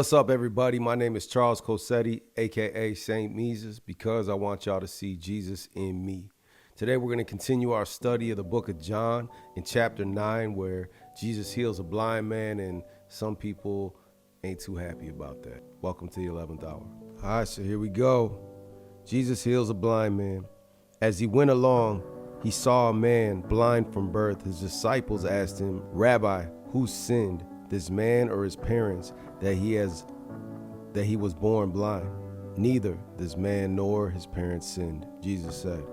What's up, everybody? My name is Charles Cosetti, aka Saint Mises, because I want y'all to see Jesus in me. Today, we're going to continue our study of the book of John in chapter 9, where Jesus heals a blind man, and some people ain't too happy about that. Welcome to the 11th hour. All right, so here we go. Jesus heals a blind man. As he went along, he saw a man blind from birth. His disciples asked him, "Rabbi, who sinned, this man or his parents, that he was born blind?" "Neither this man nor his parents sinned," Jesus said,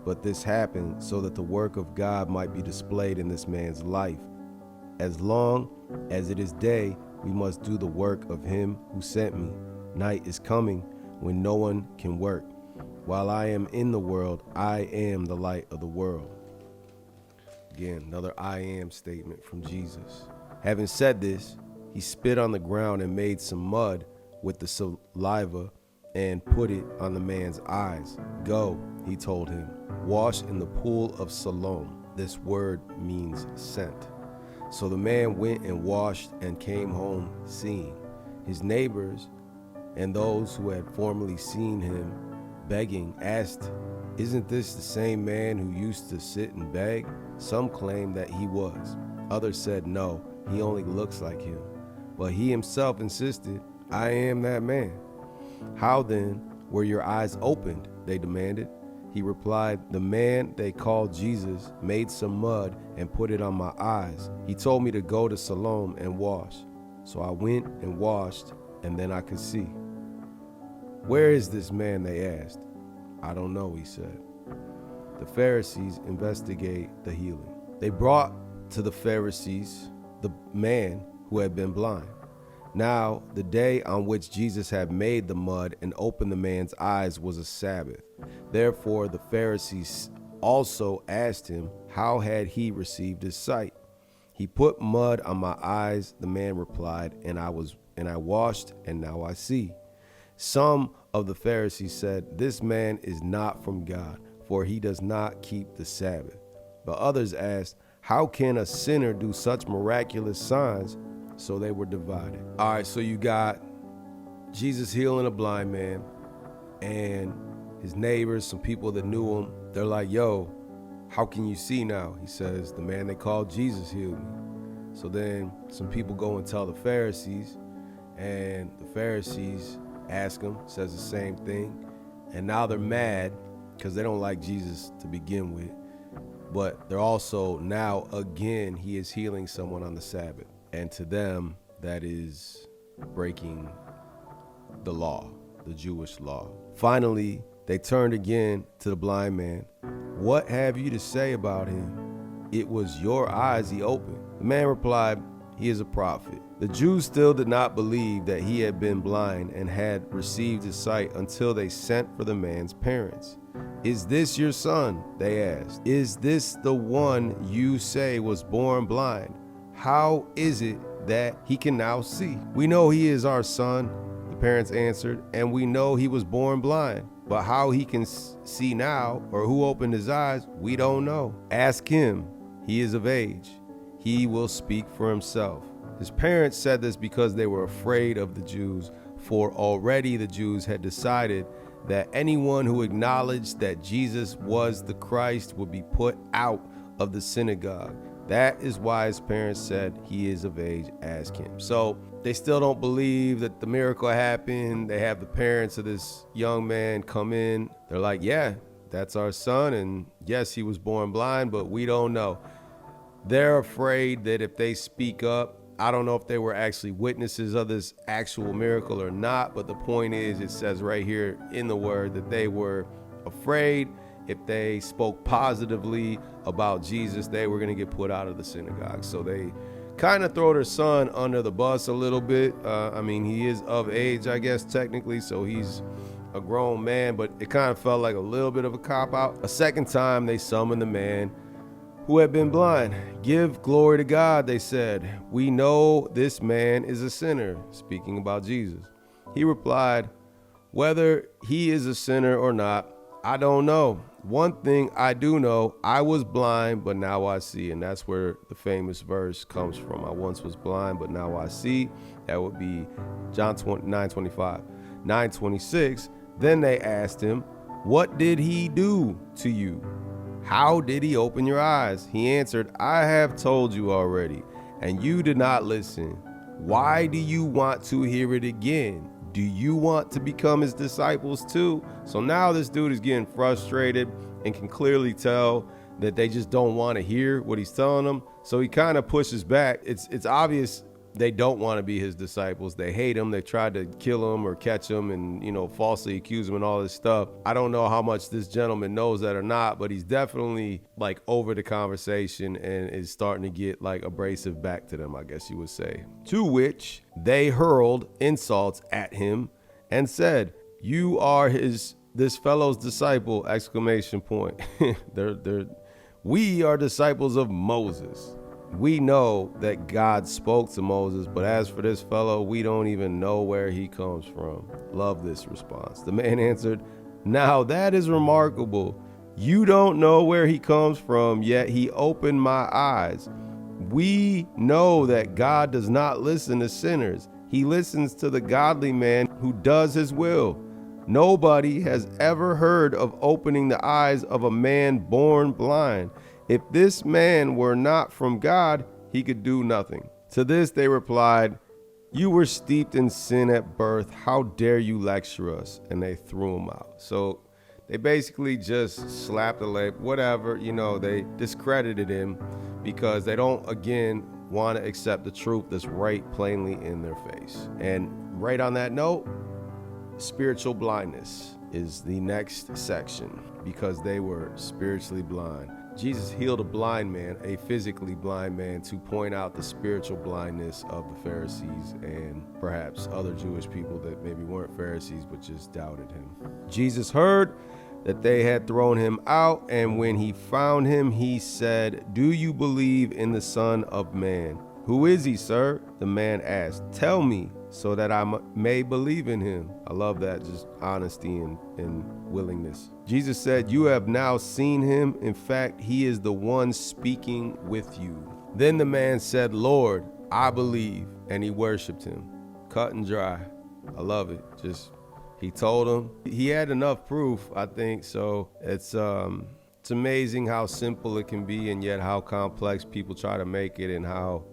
"but this happened so that the work of God might be displayed in this man's life. As long as it is day, we must do the work of him who sent me. Night is coming when no one can work. While I am in the world, I am the light of the world." Again, another I am statement from Jesus. Having said this, he spit on the ground and made some mud with the saliva and put it on the man's eyes. "Go," he told him, "wash in the pool of Siloam." This word means sent. So the man went and washed and came home seeing. His neighbors and those who had formerly seen him begging asked, "Isn't this the same man who used to sit and beg?" Some claimed that he was. Others said, "No, he only looks like him." But he himself insisted, "I am that man." "How then were your eyes opened?" they demanded. He replied, "The man they called Jesus made some mud and put it on my eyes. He told me to go to Siloam and wash. So I went and washed, and then I could see." "Where is this man?" they asked. "I don't know," he said. The Pharisees investigate the healing. They brought to the Pharisees the man who had been blind. Now, the day on which Jesus had made the mud and opened the man's eyes was a Sabbath. Therefore, the Pharisees also asked him, how had he received his sight? "He put mud on my eyes," the man replied, and I washed, and now I see." Some of the Pharisees said, "This man is not from God, for he does not keep the Sabbath." But others asked, "How can a sinner do such miraculous signs?" So they were divided. All right, so you got Jesus healing a blind man, and his neighbors, some people that knew him, they're like, "Yo, how can you see now?" He says, "The man they called Jesus healed me." So then some people go and tell the Pharisees, and the Pharisees ask him, says the same thing. And now they're mad because they don't like Jesus to begin with. But they're also now, again, he is healing someone on the Sabbath. And to them, that is breaking the law, the Jewish law. Finally, they turned again to the blind man. "What have you to say about him? It was your eyes he opened." The man replied, "He is a prophet." The Jews still did not believe that he had been blind and had received his sight until they sent for the man's parents. "Is this your son?" they asked. "Is this the one you say was born blind? How is it that he can now see?" "We know he is our son," the parents answered, "and we know he was born blind. But how he can see now, or who opened his eyes, we don't know. Ask him. He is of age. He will speak for himself." His parents said this because they were afraid of the Jews, for already the Jews had decided that anyone who acknowledged that Jesus was the Christ would be put out of the synagogue. That is why his parents said, "He is of age, ask him." So they still don't believe that the miracle happened. They have the parents of this young man come in. They're like, "Yeah, that's our son, and yes, he was born blind, but we don't know." They're afraid that if they speak up, I don't know if they were actually witnesses of this actual miracle or not, but the point is, it says right here in the word that they were afraid if they spoke positively about Jesus, they were going to get put out of the synagogue. So they kind of throw their son under the bus a little bit. I mean, he is of age, I guess, technically, so he's a grown man, but it kind of felt like a little bit of a cop-out. A second time, they summoned the man who had been blind. "Give glory to God," they said. "We know this man is a sinner," speaking about Jesus. He replied, "Whether he is a sinner or not, I don't know. One thing I do know, I was blind, but now I see." And that's where the famous verse comes from. "I once was blind, but now I see." That would be John 9:25. 9:26, then they asked him, what did he do to you? How did he open your eyes? He answered, I have told you already, and you did not listen. Why do you want to hear it again? Do you want to become his disciples too? So now this dude is getting frustrated and can clearly tell that they just don't want to hear what he's telling them. So he kind of pushes back. It's obvious they don't want to be his disciples. They hate him. They tried to kill him or catch him and, falsely accuse him and all this stuff. I don't know how much this gentleman knows that or not, but he's definitely like over the conversation and is starting to get like abrasive back to them, I guess you would say. To which they hurled insults at him and said, you are this fellow's disciple, exclamation point. We are disciples of Moses. We know that God spoke to Moses, but as for this fellow, we don't even know where he comes from. Love this response. The man answered, now that is remarkable. You don't know where he comes from, yet he opened my eyes. We know that God does not listen to sinners. He listens to the godly man who does his will. Nobody has ever heard of opening the eyes of a man born blind. If this man were not from God, he could do nothing. To this they replied, you were steeped in sin at birth. How dare you lecture us? And they threw him out. So they basically just slapped the leg, whatever, they discredited him because they don't, again, want to accept the truth that's right plainly in their face. And right on that note, spiritual blindness is the next section because they were spiritually blind. Jesus healed a blind man, a physically blind man, to point out the spiritual blindness of the Pharisees and perhaps other Jewish people that maybe weren't Pharisees but just doubted him. Jesus heard that they had thrown him out, and when he found him, he said, do you believe in the Son of Man? Who is he, sir? The man asked. Tell me, so that I may believe in him. I love that, just honesty and willingness. Jesus said, you have now seen him. In fact, he is the one speaking with you. Then the man said, Lord, I believe, and he worshiped him. Cut and dry. I love it. He told him. He had enough proof, I think, so it's amazing how simple it can be and yet how complex people try to make it and how,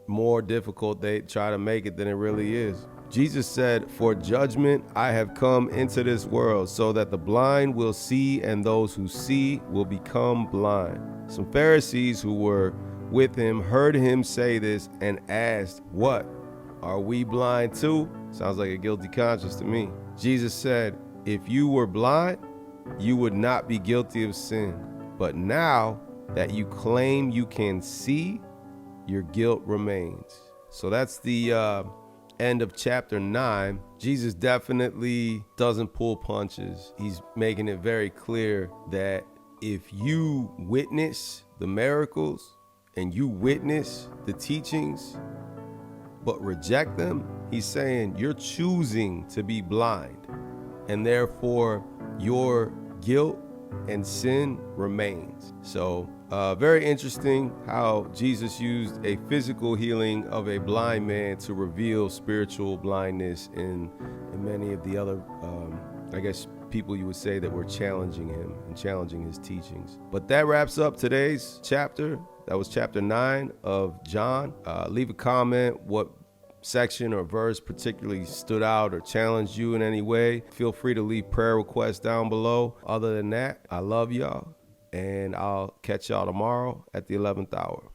more difficult they try to make it than it really is. Jesus said, for judgment I have come into this world so that the blind will see and those who see will become blind. Some Pharisees who were with him heard him say this and asked, what? Are we blind too? Sounds like a guilty conscience to me. Jesus said, if you were blind, you would not be guilty of sin. But now that you claim you can see, your guilt remains. So that's the end of chapter 9. Jesus definitely doesn't pull punches. He's making it very clear that if you witness the miracles and you witness the teachings, but reject them, he's saying you're choosing to be blind, and therefore your guilt and sin remains. So very interesting how Jesus used a physical healing of a blind man to reveal spiritual blindness in many of the other, people you would say that were challenging him and challenging his teachings. But that wraps up today's chapter. That was chapter 9 of John. Leave a comment what section or verse particularly stood out or challenged you in any way. Feel free to leave prayer requests down below. Other than that, I love y'all, and I'll catch y'all tomorrow at the 11th hour.